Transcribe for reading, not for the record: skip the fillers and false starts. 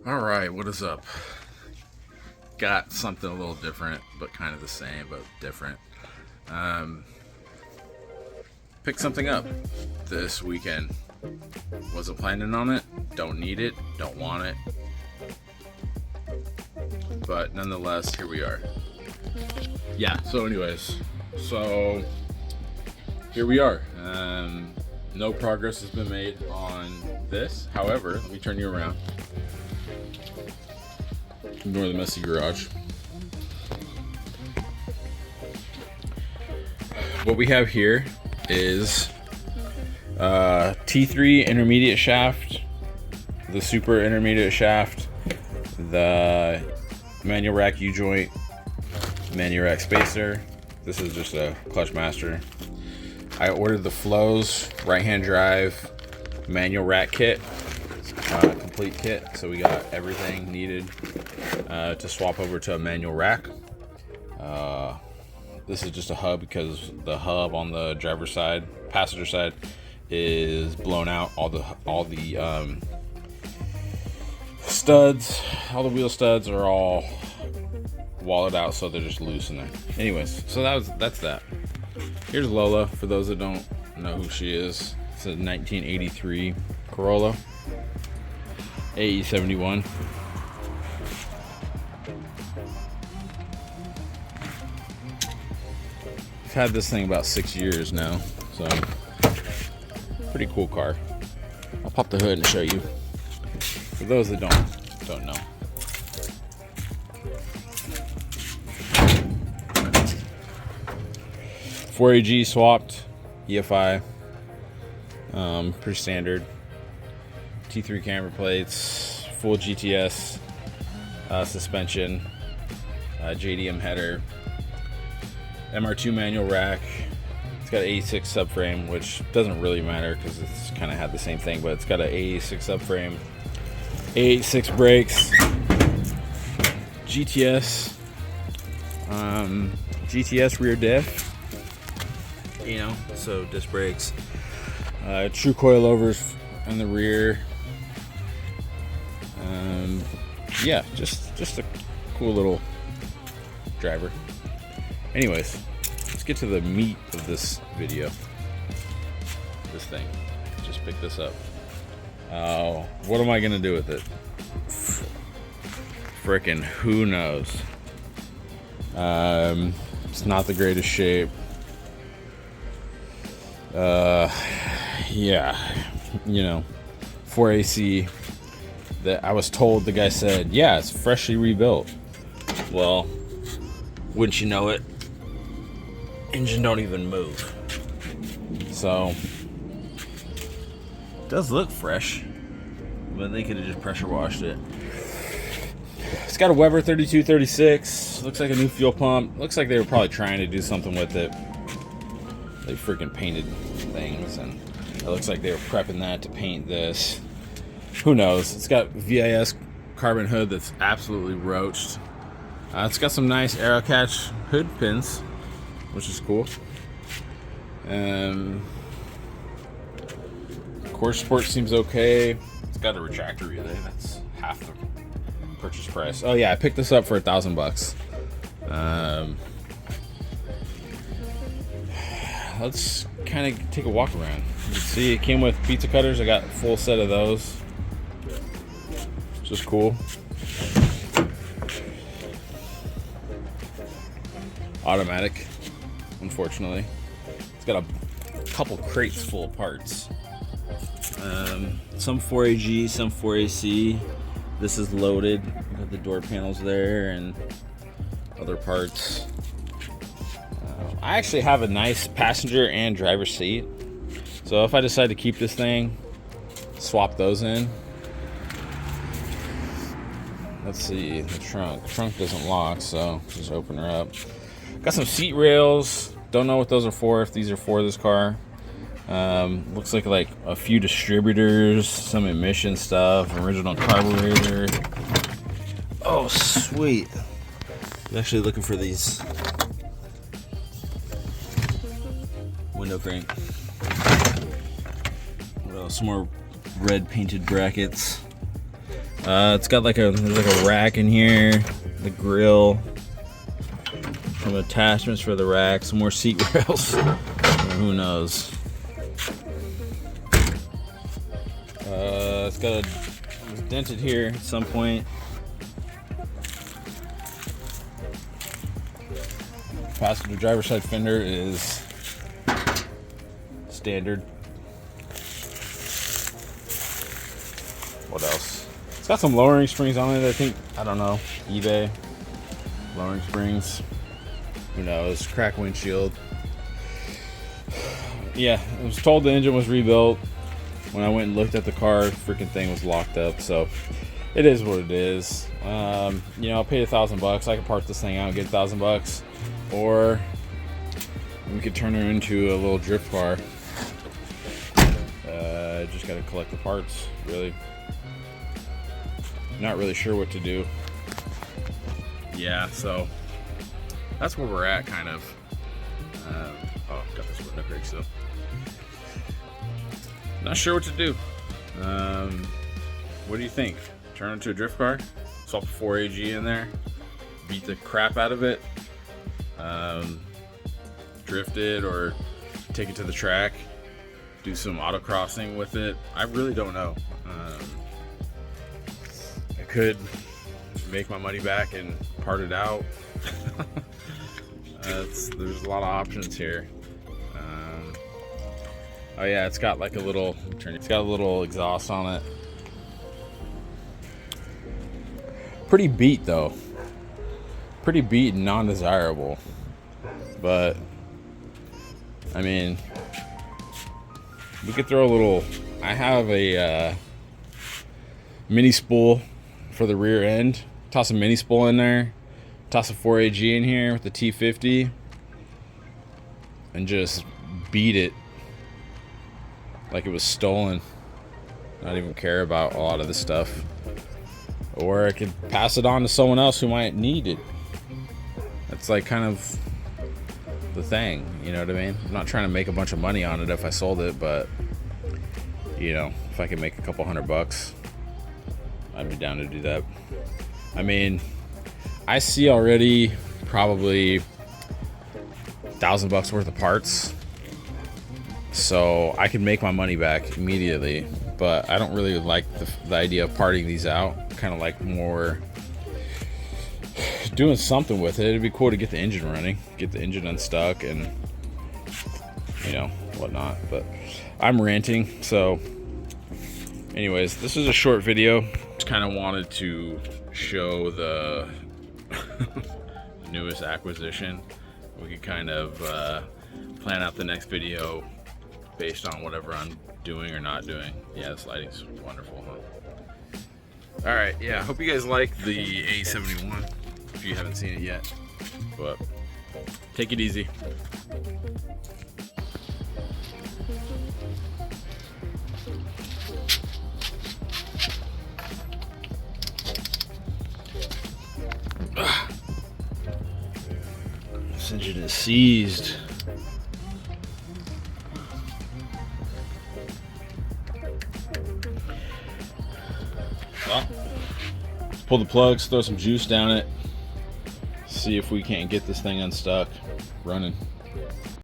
All right, what is up? Got something a little different, but kind of the same, but different. Um, Pick something up this weekend. Wasn't planning on it. Don't need it. Don't want it. But nonetheless, here we are. Yeah. So, anyways, here we are. No progress has been made on this. However, let me turn you around. Ignore the messy garage. What we have here is T3 intermediate shaft, the super intermediate shaft, the manual rack U-joint, manual rack spacer. This is just a clutch master. I ordered the Flows right-hand drive manual rack kit, complete kit, so we got everything needed to swap over to a manual rack. This is just a hub because the hub on the driver's side, passenger side, is blown out. All the studs, all the wheel studs are all walled out, so they're just loose in there. Anyways, so that's that. Here's Lola, for those that don't know who she is. It's a 1983 Corolla, AE71. I've had this thing about 6 years now, so pretty cool car. I'll pop the hood and show you, for those that don't know. .4AG swapped, EFI, pretty standard. T3 camber plates, full GTS suspension, JDM header, MR2 manual rack. It's got an AE86 subframe, which doesn't really matter because it's kind of had the same thing, but it's got an AE86 subframe, AE86 brakes, GTS, GTS rear diff. So disc brakes, true coilovers in the rear. Yeah, just a cool little driver. Anyways, let's get to the meat of this video. This thing, just pick this up. What am I gonna do with it? Frickin' who knows? It's not the greatest shape. Yeah, 4AC. That I was told, the guy said, yeah, it's freshly rebuilt. Well, wouldn't you know it, engine don't even move. So it does look fresh, but they could have just pressure washed it. It's got a Weber 3236. Looks like a new fuel pump. Looks like they were probably trying to do something with it. They freaking painted things, and it looks like they were prepping that to paint this. Who knows? It's got VIS carbon hood that's absolutely roached. It's got some nice arrow catch hood pins, which is cool. Core support seems okay. It's got a retractor relay. That's half the purchase price. Oh yeah, I picked this up for $1,000. Let's kind of take a walk around. You can see it came with pizza cutters. I got a full set of those, which is cool. Automatic, unfortunately. It's got a couple crates full of parts. Some 4AG, some 4AC. This is loaded. Got the door panels there and other parts. I actually have a nice passenger and driver seat, so if I decide to keep this thing, swap those in. Let's see, the trunk doesn't lock, so just open her up. Got some seat rails. Don't know what those are for, if these are for this car. Looks like a few distributors, some emission stuff, original carburetor. Oh sweet, I'm actually looking for these. Window crank. Well, some more red painted brackets. It's got like there's like a rack in here, the grill, some attachments for the rack, some more seat rails, or who knows. It's got it was dented here at some point. Passenger driver's side fender is standard. What else? It's got some lowering springs on it, I think. I don't know. eBay. Lowering springs. Who knows? Cracked windshield. Yeah, I was told the engine was rebuilt. When I went and looked at the car, the freaking thing was locked up. So it is what it is. You know, I paid $1,000. I could part this thing out and get $1,000. Or we could turn her into a little drift car. Just got to collect the parts, really. Not really sure what to do. Yeah, so that's where we're at, kind of. Oh, got this window brake still. Not sure what to do. What do you think? Turn it into a drift car? Swap the 4AG in there? Beat the crap out of it? Drift it or take it to the track? Do some autocrossing with it? I really don't know. I could make my money back and part it out. There's a lot of options here. Oh yeah, it's got like a little, it's got a little exhaust on it. Pretty beat though. Pretty beat and non-desirable. But, I mean, we could throw a little, I have a mini spool for the rear end. Toss a mini spool in there. Toss a 4AG in here with the T50. And just beat it like it was stolen. Not even care about a lot of this stuff. Or I could pass it on to someone else who might need it. That's like kind of the thing, you know what I mean? I'm not trying to make a bunch of money on it if I sold it, but you know, if I could make a couple $100, I'd be down to do that. I mean, I see already probably $1,000 worth of parts, so I can make my money back immediately. But I don't really like the idea of parting these out. Kind of like more doing something with it. It'd be cool to get the engine running, get the engine unstuck, and you know, whatnot. But I'm ranting, so anyways, this is a short video. Just kind of wanted to show the newest acquisition. We could kind of plan out the next video based on whatever I'm doing or not doing. Yeah, this lighting's wonderful, huh? All right, yeah, hope you guys like the AE71 if you haven't seen it yet, but take it easy. This engine is seized. Well, let's pull the plugs, throw some juice down it, see if we can't get this thing unstuck, running.